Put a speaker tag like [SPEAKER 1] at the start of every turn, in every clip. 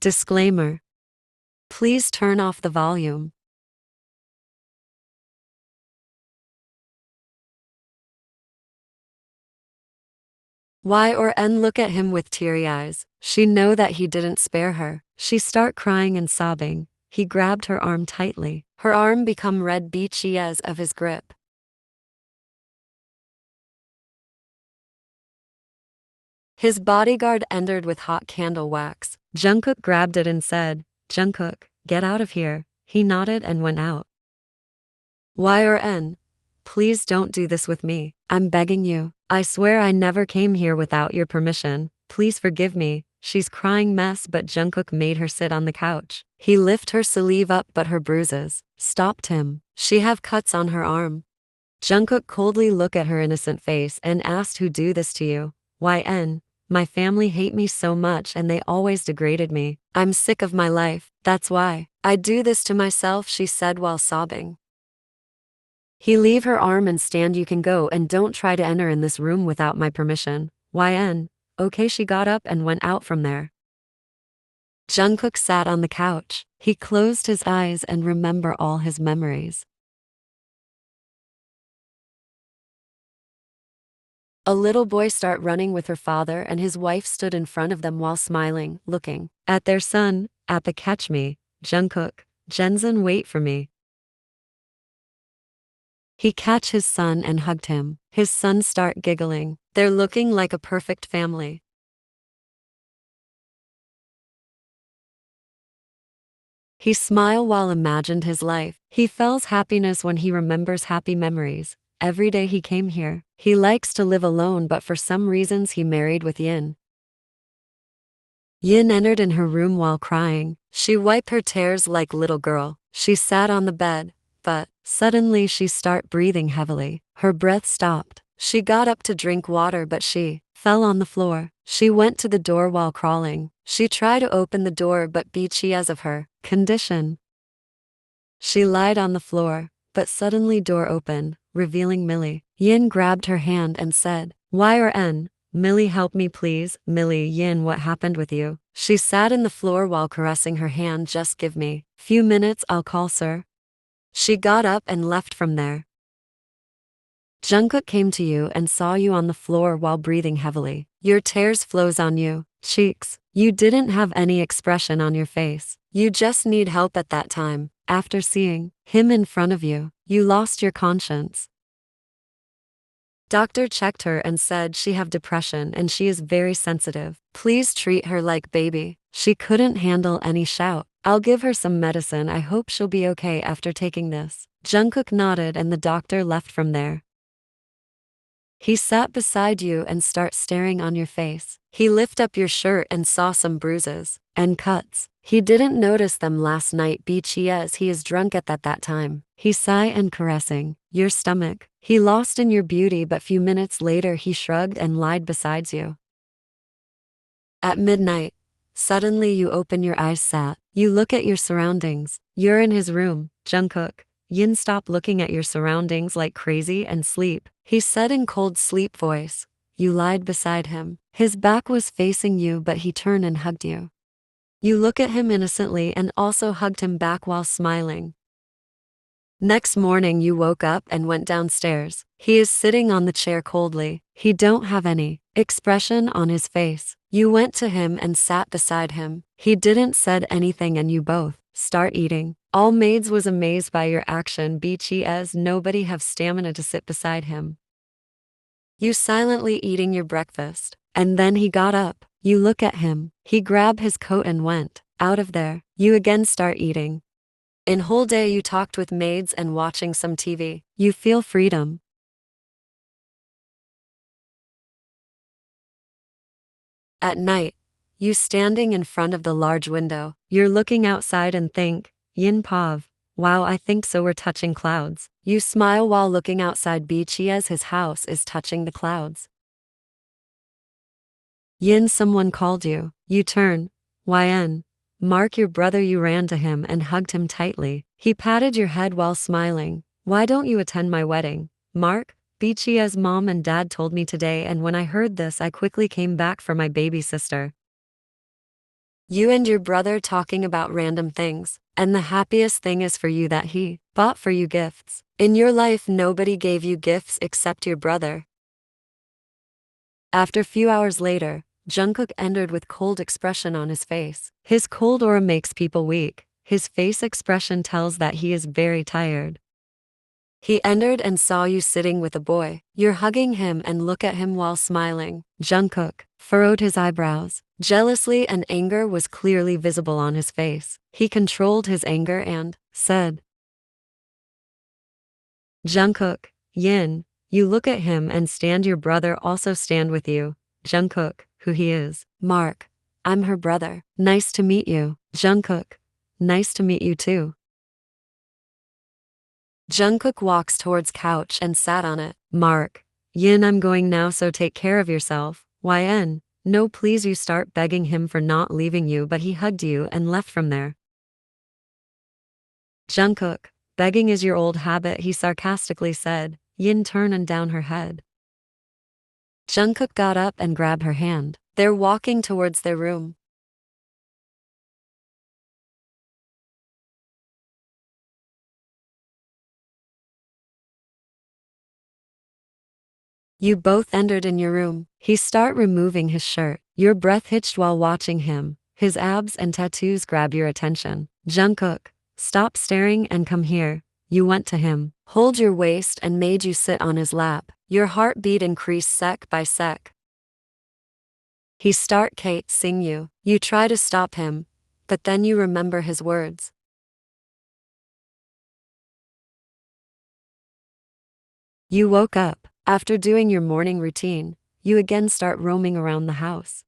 [SPEAKER 1] Disclaimer. Please turn off the volume. Y or N look at him with teary eyes. She know that he didn't spare her. She start crying and sobbing. He grabbed her arm tightly. Her arm become red because of his grip. His bodyguard entered with hot candle wax. Jungkook grabbed it and said, "Jungkook, get out of here." He nodded and went out. Y or N, please don't do this with me. I'm begging you. I swear I never came here without your permission. Please forgive me. She's crying mess, but Jungkook made her sit on the couch. He lift her sleeve up, but her bruises stopped him. She have cuts on her arm. Jungkook coldly looked at her innocent face and asked, "Who do this to you?" "YN, my family hate me so much and they always degraded me. I'm sick of my life. That's why I do this to myself," she said while sobbing. He leave her arm and stand. "You can go and don't try to enter in this room without my permission." YN, okay. She got up and went out from there. Jungkook sat on the couch. He closed his eyes and remember all his memories. A little boy start running with her father and his wife stood in front of them while smiling, looking at their son. "Appa, catch me. Jungkook, Jensen, wait for me." He catch his son and hugged him. His son start giggling. They're looking like a perfect family. He smiled while imagined his life. He feels happiness when he remembers happy memories. Every day he came here. He likes to live alone, but for some reasons he married with Yin. Yin entered in her room while crying. She wiped her tears like little girl. She sat on the bed, but suddenly she start breathing heavily. Her breath stopped. She got up to drink water, but she fell on the floor. She went to the door while crawling. She tried to open the door, but because of her condition, she lied on the floor. But suddenly door opened, revealing Millie. Yin grabbed her hand and said, "Y or N, Millie, help me please." "Millie, Yin, what happened with you?" She sat in the floor while caressing her hand. "Just give me few minutes, I'll call sir." She got up and left from there. Jungkook came to you and saw you on the floor while breathing heavily. Your tears flows on you cheeks. You didn't have any expression on your face. You just need help at that time. After seeing him in front of you, you lost your conscience. Doctor checked her and said she have depression and she is very sensitive. Please treat her like baby. She couldn't handle any shout. I'll give her some medicine. I hope she'll be okay after taking this. Jungkook nodded and the doctor left from there. He sat beside you and start staring on your face. He lift up your shirt and saw some bruises and cuts. He didn't notice them last night because he is drunk at that time. He sigh and caressing your stomach. He lost in your beauty, but few minutes later he shrugged and lied beside you. At midnight, suddenly you open your eyes sad. You look at your surroundings. You're in his room. Jungkook, Yin, stop looking at your surroundings like crazy and sleep. He said in cold sleep voice. You lied beside him. His back was facing you, but he turned and hugged you. You look at him innocently and also hugged him back while smiling. Next morning you woke up and went downstairs. He is sitting on the chair coldly. He don't have any expression on his face. You went to him and sat beside him. He didn't said anything and you both start eating. All maids was amazed by your action because nobody have stamina to sit beside him. You silently eating your breakfast. And then he got up. You look at him. He grabbed his coat and went out of there. You again start eating. In whole day you talked with maids and watching some TV. You feel freedom. At night, you standing in front of the large window. You're looking outside and think, Yin Pav, wow, I think so, we're touching clouds. You smile while looking outside because his house is touching the clouds. Yin, someone called you. You turn. Yn, Mark, your brother. You ran to him and hugged him tightly. He patted your head while smiling. Why don't you attend my wedding, Mark? Because mom and dad told me today, and when I heard this I quickly came back for my baby sister. You and your brother talking about random things, and the happiest thing is for you that he bought for you gifts. In your life, nobody gave you gifts except your brother. After few hours later, Jungkook entered with cold expression on his face. His cold aura makes people weak. His face expression tells that he is very tired. He entered and saw you sitting with a boy. You're hugging him and look at him while smiling. Jungkook furrowed his eyebrows. Jealousy and anger was clearly visible on his face. He controlled his anger and said, Jungkook, Yin, you look at him and stand, your brother also stand with you. Jungkook, who he is. Mark, I'm her brother. Nice to meet you. Jungkook, nice to meet you too. Jungkook walks towards couch and sat on it. Mark, Yin, I'm going now, so take care of yourself. YN, no please, you start begging him for not leaving you, but he hugged you and left from there. Jungkook, begging is your old habit, he sarcastically said. Yin turned down her head. Jungkook got up and grabbed her hand. They're walking towards their room. You both entered in your room. He start removing his shirt. Your breath hitched while watching him. His abs and tattoos grab your attention. Jungkook, stop staring and come here. You went to him, hold your waist and made you sit on his lap. Your heartbeat increased sec by sec. He start sing you. You try to stop him, but then you remember his words. You woke up. After doing your morning routine, you again start roaming around the house.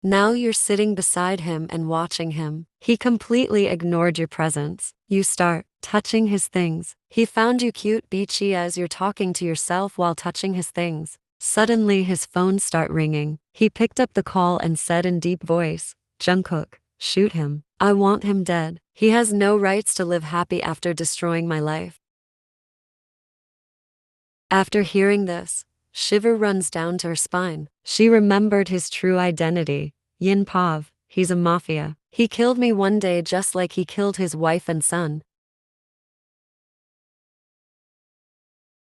[SPEAKER 1] Now you're sitting beside him and watching him. He completely ignored your presence. You start touching his things. He found you cute, beachy as you're talking to yourself while touching his things. Suddenly his phone start ringing. He picked up the call and said in deep voice, Jungkook, shoot him. I want him dead. He has no rights to live happy after destroying my life. After hearing this, shiver runs down to her spine. She remembered his true identity. Yin Pav, he's a mafia. He killed me one day just like he killed his wife and son.